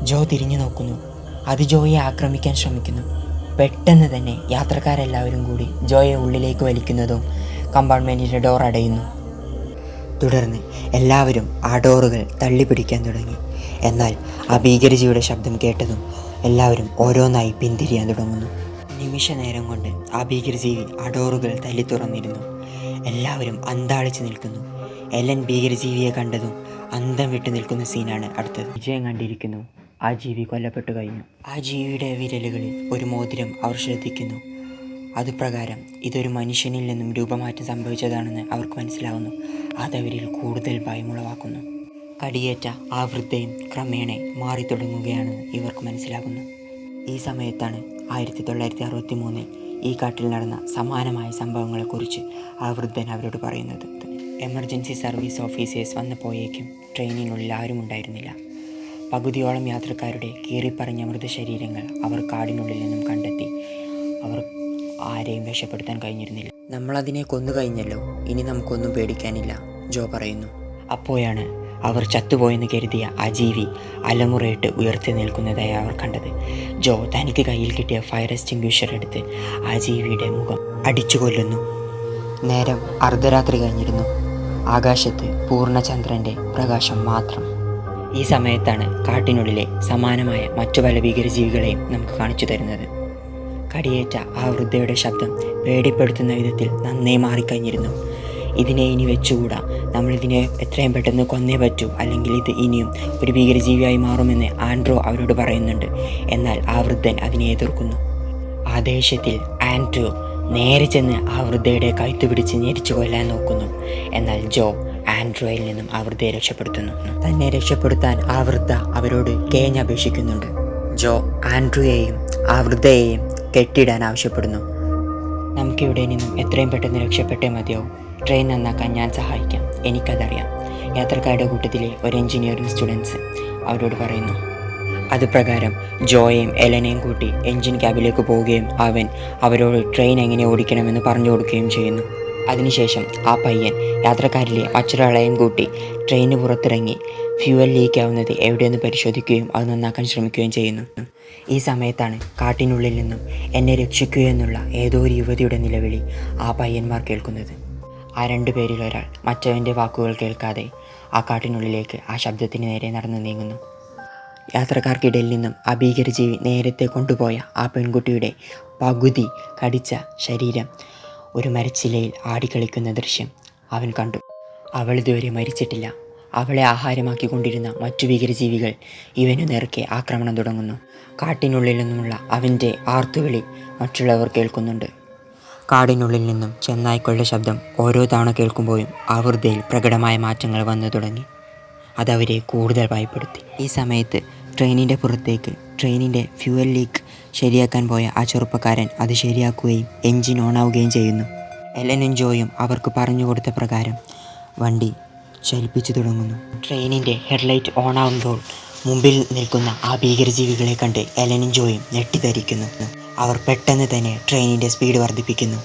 ജോ തിരിഞ്ഞു നോക്കുന്നു. അത് ജോയെ ആക്രമിക്കാൻ ശ്രമിക്കുന്നു. പെട്ടെന്ന് തന്നെ യാത്രക്കാരെല്ലാവരും കൂടി ജോയെ ഉള്ളിലേക്ക് വലിക്കുന്നതും കമ്പാർട്ട്മെൻറ്റിൻ്റെ ഡോർ അടയുന്നു. തുടർന്ന് എല്ലാവരും ആ ഡോറുകൾ തള്ളിപ്പിടിക്കാൻ തുടങ്ങി. എന്നാൽ ആ ഭീകരജീവിയുടെ ശബ്ദം കേട്ടതും എല്ലാവരും ഓരോന്നായി പിന്തിരിയാൻ തുടങ്ങുന്നു. നിമിഷ നേരം കൊണ്ട് ആ ഭീകരജീവി ആ ഡോറുകൾ തല്ലി തുറന്നിരുന്നു. എല്ലാവരും അന്താളിച്ച് നിൽക്കുന്നു. എലൻ ഭീകരജീവിയെ കണ്ടതും അന്തം വിട്ടു നിൽക്കുന്ന സീനാണ് അടുത്തത്. വിജയം കണ്ടിരിക്കുന്നു. ആ ജീവി കൊല്ലപ്പെട്ടു കഴിഞ്ഞു. ആ ജീവിയുടെ വിരലുകളിൽ ഒരു മോതിരം അവർ ശ്രദ്ധിക്കുന്നു. അതുപ്രകാരം ഇതൊരു മനുഷ്യനിൽ നിന്നും രൂപമാറ്റം സംഭവിച്ചതാണെന്ന് അവർക്ക് മനസ്സിലാവുന്നു. അതവരിൽ കൂടുതൽ ഭയമുളവാക്കുന്നു. കടിയേറ്റ ആ വൃദ്ധയും ക്രമേണ മാറി തുടങ്ങുകയാണെന്ന് ഇവർക്ക് മനസ്സിലാകുന്നു. ഈ സമയത്താണ് 1963 ഈ കാട്ടിൽ നടന്ന സമാനമായ സംഭവങ്ങളെക്കുറിച്ച് ആ വൃദ്ധൻ അവരോട് പറയുന്നത്. എമർജൻസി സർവീസ് ഓഫീസേഴ്സ് വന്നപ്പോഴേക്കും ട്രെയിനിനുള്ളിൽ ആരും ഉണ്ടായിരുന്നില്ല. പകുതിയോളം യാത്രക്കാരുടെ കീറിപ്പറഞ്ഞ മൃതശരീരങ്ങൾ അവർ കാടിനുള്ളിൽ നിന്നും കണ്ടെത്തി. അവർ ആരെയും രക്ഷപ്പെടുത്താൻ കഴിഞ്ഞിരുന്നില്ല. നമ്മളതിനെ കൊന്നു കഴിഞ്ഞല്ലോ, ഇനി നമുക്കൊന്നും പേടിക്കാനില്ല, ജോ പറയുന്നു. അപ്പോഴാണ് അവർ ചത്തുപോയെന്ന് കരുതിയ ആ ജീവി അലമുറയിട്ട് ഉയർത്തി നിൽക്കുന്നതായി അവർ കണ്ടത്. ജോ തനിക്ക് കയ്യിൽ കിട്ടിയ ഫയർ എക്സ്റ്റിങ്ക്വിഷർ എടുത്ത് ആ ജീവിയുടെ മുഖം അടിച്ചു കൊല്ലുന്നു. നേരം അർദ്ധരാത്രി കഴിഞ്ഞിരുന്നു. ആകാശത്ത് പൂർണ്ണചന്ദ്രൻ്റെ പ്രകാശം മാത്രം. ഈ സമയത്താണ് കാട്ടിനുള്ളിലെ സമാനമായ മറ്റു പല ഭീകരജീവികളെയും നമുക്ക് കാണിച്ചു തരുന്നത്. കടിയേറ്റ ആ വൃദ്ധയുടെ ശബ്ദം പേടിപ്പെടുത്തുന്ന വിധത്തിൽ നന്നേ മാറിക്കഴിഞ്ഞിരുന്നു. ഇതിനെ ഇനി വെച്ചുകൂടാ, നമ്മളിതിനെ എത്രയും പെട്ടെന്ന് കൊന്നേ പറ്റൂ, അല്ലെങ്കിൽ ഇത് ഇനിയും ഒരു ഭീകരജീവിയായി മാറുമെന്ന് ആൻഡ്രോ അവരോട് പറയുന്നുണ്ട്. എന്നാൽ ആ വൃദ്ധൻ അതിനെ എതിർക്കുന്നു. ആ ദേഷ്യത്തിൽ ആൻഡ്രോ നേരെ ചെന്ന് ആ വൃദ്ധയുടെ കഴുത്ത് പിടിച്ച് ഞെരിച്ചു കൊല്ലാൻ നോക്കുന്നു. എന്നാൽ ജോ ആൻഡ്രോയിൽ നിന്നും ആ വൃദ്ധയെ രക്ഷപ്പെടുത്തുന്നു. തന്നെ രക്ഷപ്പെടുത്താൻ ആ വൃദ്ധ അവരോട് കേഞ്ഞപേക്ഷിക്കുന്നുണ്ട്. ജോ ആൻഡ്രോയെയും ആ വൃദ്ധയെയും കെട്ടിയിടാൻ ആവശ്യപ്പെടുന്നു. നമുക്കിവിടെ നിന്നും എത്രയും പെട്ടെന്ന് രക്ഷപ്പെട്ടേ മതിയാവും. ട്രെയിൻ നന്നാക്കാൻ ഞാൻ സഹായിക്കാം, എനിക്കതറിയാം, യാത്രക്കാരുടെ കൂട്ടത്തിലെ ഒരു എഞ്ചിനീയറിംഗ് സ്റ്റുഡൻസ് അവരോട് പറയുന്നു. അതുപ്രകാരം ജോയെയും എലനെയും കൂട്ടി എഞ്ചിൻ ക്യാബിലേക്ക് പോവുകയും അവൻ അവരോട് ട്രെയിൻ എങ്ങനെ ഓടിക്കണമെന്ന് പറഞ്ഞു കൊടുക്കുകയും ചെയ്യുന്നു. അതിനുശേഷം ആ പയ്യൻ യാത്രക്കാരിലെ മറ്റൊരാളെയും കൂട്ടി ട്രെയിന് പുറത്തിറങ്ങി ഫ്യൂവൽ ലീക്ക് ആവുന്നത് എവിടെയെന്ന് പരിശോധിക്കുകയും അത് നന്നാക്കാൻ ശ്രമിക്കുകയും ചെയ്യുന്നു. ഈ സമയത്താണ് കാട്ടിനുള്ളിൽ നിന്നും എന്നെ രക്ഷിക്കുകയെന്നുള്ള ഏതോ ഒരു യുവതിയുടെ നിലവിളി ആ പയ്യന്മാർ കേൾക്കുന്നത്. ആ 2 പേരിൽ ഒരാൾ മറ്റവൻ്റെ വാക്കുകൾ കേൾക്കാതെ ആ കാട്ടിനുള്ളിലേക്ക് ആ ശബ്ദത്തിന് നേരെ നടന്നു നീങ്ങുന്നു. യാത്രക്കാർക്കിടയിൽ നിന്നും ആ ഭീകരജീവി നേരത്തെ കൊണ്ടുപോയ ആ പെൺകുട്ടിയുടെ പകുതി കടിച്ച ശരീരം ഒരു മരച്ചിലയിൽ ആടിക്കളിക്കുന്ന ദൃശ്യം അവൻ കണ്ടു. അവൾ ഇതുവരെ മരിച്ചിട്ടില്ല. അവളെ ആഹാരമാക്കിക്കൊണ്ടിരുന്ന മറ്റു ഭീകരജീവികൾ ഇവനു നേർക്ക് ആക്രമണം തുടങ്ങുന്നു. കാട്ടിനുള്ളിൽ നിന്നുമുള്ള അവൻ്റെ ആർത്തുവിളി മറ്റുള്ളവർ കേൾക്കുന്നുണ്ട്. കാടിനുള്ളിൽ നിന്നും ചെന്നായ്ക്കളുടെ ശബ്ദം ഓരോ തവണ കേൾക്കുമ്പോഴും ആ വൃദ്ധയിൽ പ്രകടമായ മാറ്റങ്ങൾ വന്നു തുടങ്ങി. അതവരെ കൂടുതൽ ഭയപ്പെടുത്തി. ഈ സമയത്ത് ട്രെയിനിൻ്റെ പുറത്തേക്ക് ട്രെയിനിൻ്റെ ഫ്യൂവൽ ലീക്ക് ശരിയാക്കാൻ പോയ ആ ചെറുപ്പക്കാരൻ അത് ശരിയാക്കുകയും എൻജിൻ ഓണാവുകയും ചെയ്യുന്നു. എലനും ജോയും അവർക്ക് പറഞ്ഞു കൊടുത്ത പ്രകാരം വണ്ടി ചലിപ്പിച്ചു തുടങ്ങുന്നു. ട്രെയിനിൻ്റെ ഹെഡ്ലൈറ്റ് ഓണാവുമ്പോൾ മുമ്പിൽ നിൽക്കുന്ന ആ ഭീകരജീവികളെ കണ്ട് എലനും ജോയും ഞെട്ടിധരിക്കുന്നു. അവർ പെട്ടെന്ന് തന്നെ ട്രെയിനിൻ്റെ സ്പീഡ് വർദ്ധിപ്പിക്കുന്നു.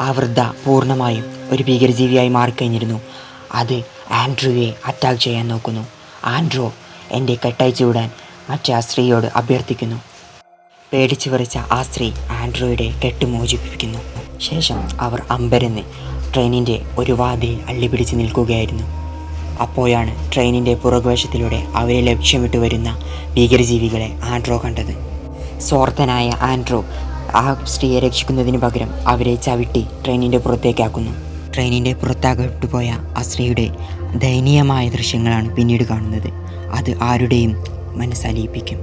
ആ വൃദ്ധ പൂർണ്ണമായും ഒരു ഭീകരജീവിയായി മാറിക്കഴിഞ്ഞിരുന്നു. അത് ആൻഡ്രോയെ അറ്റാക്ക് ചെയ്യാൻ നോക്കുന്നു. ആൻഡ്രോ എൻ്റെ കെട്ടയച്ചു വിടാൻ മറ്റേ ആ സ്ത്രീയോട് അഭ്യർത്ഥിക്കുന്നു. പേടിച്ചു വിറച്ച ആ സ്ത്രീ ആൻഡ്രോയുടെ കെട്ട് മോചിപ്പിക്കുന്നു. ശേഷം അവർ അമ്പരന്ന് ട്രെയിനിൻ്റെ ഒരു വാതിൽ അള്ളിപ്പിടിച്ച് നിൽക്കുകയായിരുന്നു. അപ്പോഴാണ് ട്രെയിനിൻ്റെ പുറകുവശത്തിലൂടെ അവരെ ലക്ഷ്യമിട്ട് വരുന്ന ഭീകരജീവികളെ ആൻഡ്രോ കണ്ടത്. സ്വാർത്ഥനായ ആൻഡ്രോ ആ സ്ത്രീയെ രക്ഷിക്കുന്നതിന് പകരം അവരെ ചവിട്ടി ട്രെയിനിൻ്റെ പുറത്തേക്കാക്കുന്നു. ട്രെയിനിൻ്റെ പുറത്താകപ്പെട്ടു പോയ ആ സ്ത്രീയുടെ ദയനീയമായ ദൃശ്യങ്ങളാണ് പിന്നീട് കാണുന്നത്. അത് ആരുടെയും മനസ്സലിയിപ്പിക്കും.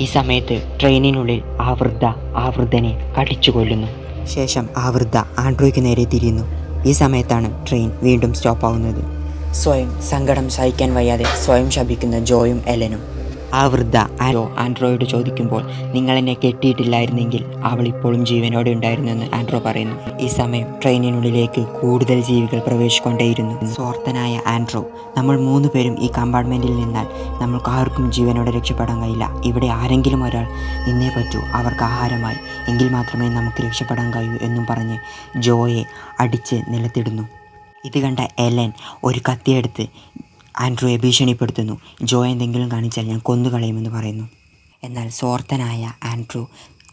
ഈ സമയത്ത് ട്രെയിനിനുള്ളിൽ ആ വൃദ്ധനെ കടിച്ചു കൊല്ലുന്നു. ശേഷം ആ വൃദ്ധ ആൻഡ്രോയ്ക്ക് നേരെ തിരിയുന്നു. ഈ സമയത്താണ് ട്രെയിൻ വീണ്ടും സ്റ്റോപ്പാവുന്നത്. സ്വയം സങ്കടം സഹിക്കാൻ വയ്യാതെ സ്വയം ശപിക്കുന്ന ജോയും എലനും. ആ വൃദ്ധ ആൻഡ്രോയോട് ചോദിക്കുമ്പോൾ നിങ്ങളെന്നെ കെട്ടിയിട്ടില്ലായിരുന്നെങ്കിൽ അവൾ ഇപ്പോഴും ജീവനോടെ ഉണ്ടായിരുന്നെന്ന് ആൻഡ്രോ പറയുന്നു. ഈ സമയം ട്രെയിനിനുള്ളിലേക്ക് കൂടുതൽ ജീവികൾ പ്രവേശിക്കൊണ്ടേയിരുന്നു. സ്വാർത്ഥനായ ആൻഡ്രോ, നമ്മൾ 3 പേരും ഈ കമ്പാർട്ട്മെൻറ്റിൽ നിന്നാൽ നമ്മൾക്ക് ആർക്കും ജീവനോടെ രക്ഷപ്പെടാൻ കഴിയില്ല. ഇവിടെ ആരെങ്കിലും ഒരാൾ നിന്നേ പറ്റൂ, അവർക്ക് ആഹാരമായി, എങ്കിൽ മാത്രമേ നമുക്ക് രക്ഷപ്പെടാൻ കഴിയൂ എന്നും പറഞ്ഞ് ജോയെ അടിച്ച് നിലത്തിടുന്നു. ഇത് കണ്ട എലൻ ഒരു കത്തിയെടുത്ത് ആൻഡ്രോയെ ഭീഷണിപ്പെടുത്തുന്നു. ജോ എന്തെങ്കിലും കാണിച്ചാൽ ഞാൻ കൊന്നുകളയുമെന്ന് പറയുന്നു. എന്നാൽ സ്വാർത്ഥനായ ആൻഡ്രൂ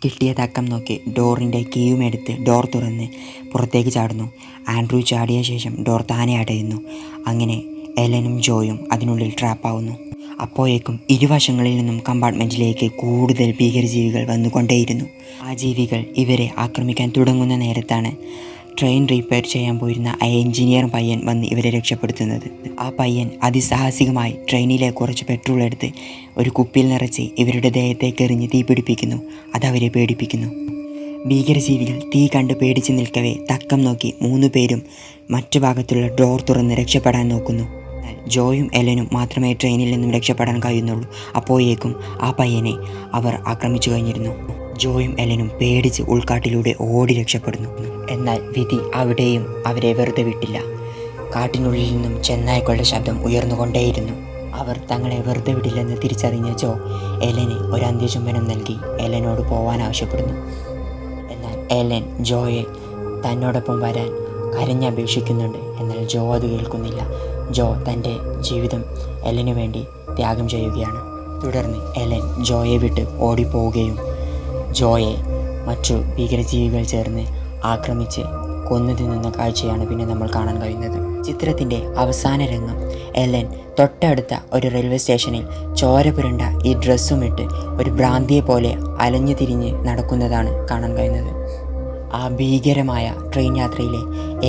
കിട്ടിയ തക്കം നോക്കി ഡോറിൻ്റെ കീയുമെടുത്ത് ഡോർ തുറന്ന് പുറത്തേക്ക് ചാടുന്നു. ആൻഡ്രൂ ചാടിയ ശേഷം ഡോർ താനെ അടയുന്നു. അങ്ങനെ എലനും ജോയും അതിനുള്ളിൽ ട്രാപ്പാവുന്നു. അപ്പോഴേക്കും ഇരുവശങ്ങളിൽ നിന്നും കമ്പാർട്ട്മെൻറ്റിലേക്ക് കൂടുതൽ ഭീകരജീവികൾ വന്നുകൊണ്ടേയിരുന്നു. ആ ജീവികൾ ഇവരെ ആക്രമിക്കാൻ തുടങ്ങുന്ന നേരത്താണ് ട്രെയിൻ റിപ്പയർ ചെയ്യാൻ പോയിരുന്ന ആ എഞ്ചിനീയർ പയ്യൻ വന്ന് ഇവരെ രക്ഷപ്പെടുത്തുന്നത്. ആ പയ്യൻ അതിസാഹസികമായി ട്രെയിനിലെ കുറച്ച് പെട്രോൾ എടുത്ത് ഒരു കുപ്പിയിൽ നിറച്ച് ഇവരുടെ ദേഹത്തേക്ക് എറിഞ്ഞ് തീ പിടിപ്പിക്കുന്നു. അതവരെ പേടിപ്പിക്കുന്നു. ഭീകരജീവികൾ തീ കണ്ട് പേടിച്ച് നിൽക്കവേ തക്കം നോക്കി 3 പേരും മറ്റു ഭാഗത്തുള്ള ഡോർ തുറന്ന് രക്ഷപ്പെടാൻ നോക്കുന്നു. എന്നാൽ ജോയും എലനും മാത്രമേ ട്രെയിനിൽ നിന്നും രക്ഷപ്പെടാൻ കഴിയുന്നുള്ളൂ. അപ്പോഴേക്കും ആ പയ്യനെ അവർ ആക്രമിച്ചു കഴിഞ്ഞിരുന്നു. ജോയും എലനും പേടിച്ച് ഉൾക്കാട്ടിലൂടെ ഓടി രക്ഷപ്പെടുന്നു. എന്നാൽ വിധി അവിടെയും അവരെ വെറുതെ വിട്ടില്ല. കാട്ടിനുള്ളിൽ നിന്നും ചെന്നായ്ക്കളുടെ ശബ്ദം ഉയർന്നുകൊണ്ടേയിരുന്നു. അവർ തങ്ങളെ വെറുതെ വിടില്ലെന്ന് തിരിച്ചറിഞ്ഞ ജോ എലന് ഒരു അന്ത്യചുംബനം നൽകി എലനോട് പോവാൻ ആവശ്യപ്പെടുന്നു. എന്നാൽ എലൻ ജോയെ തന്നോടൊപ്പം വരാൻ കരഞ്ഞപേക്ഷിക്കുന്നുണ്ട്. എന്നാൽ ജോ അത് കേൾക്കുന്നില്ല. ജോ തൻ്റെ ജീവിതം എലനു വേണ്ടി ത്യാഗം ചെയ്യുകയാണ്. തുടർന്ന് എലൻ ജോയെ വിട്ട് ഓടിപ്പോവുകയും ജോയെ മറ്റു ഭീകരജീവികൾ ചേർന്ന് ആക്രമിച്ച് കൊന്നു തിന്നുന്ന കാഴ്ചയാണ് പിന്നെ നമ്മൾ കാണാൻ കഴിയുന്നത്. ചിത്രത്തിൻ്റെ അവസാന രംഗം എലൻ തൊട്ടടുത്ത ഒരു റെയിൽവേ സ്റ്റേഷനിൽ ചോര പുരണ്ട ഈ ഡ്രസ്സുമിട്ട് ഒരു ഭ്രാന്തിയെ പോലെ അലഞ്ഞു തിരിഞ്ഞ് നടക്കുന്നതാണ് കാണാൻ കഴിയുന്നത്. ആ ഭീകരമായ ട്രെയിൻ യാത്രയിലെ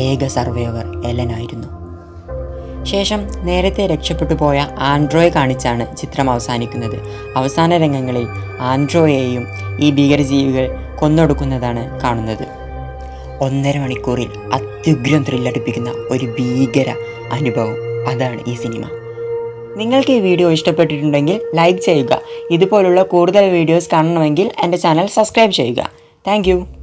ഏക സർവൈവർ എലനായിരുന്നു. ശേഷം നേരത്തെ രക്ഷപ്പെട്ടു പോയ ആൻഡ്രോയെ കാണിച്ചാണ് ചിത്രം അവസാനിക്കുന്നത്. അവസാന രംഗങ്ങളിൽ ആൻഡ്രോയെയും ഈ ഭീകരജീവികൾ കൊന്നൊടുക്കുന്നതാണ് കാണുന്നത്. 1.5 മണിക്കൂറിൽ അത്യുഗ്രം ത്രില്ലടിപ്പിക്കുന്ന ഒരു ഭീകര അനുഭവം. അതാണ് ഈ സിനിമ. നിങ്ങൾക്ക് ഈ വീഡിയോ ഇഷ്ടപ്പെട്ടിട്ടുണ്ടെങ്കിൽ ലൈക്ക് ചെയ്യുക. ഇതുപോലുള്ള കൂടുതൽ വീഡിയോസ് കാണണമെങ്കിൽ എൻ്റെ ചാനൽ സബ്സ്ക്രൈബ് ചെയ്യുക. താങ്ക്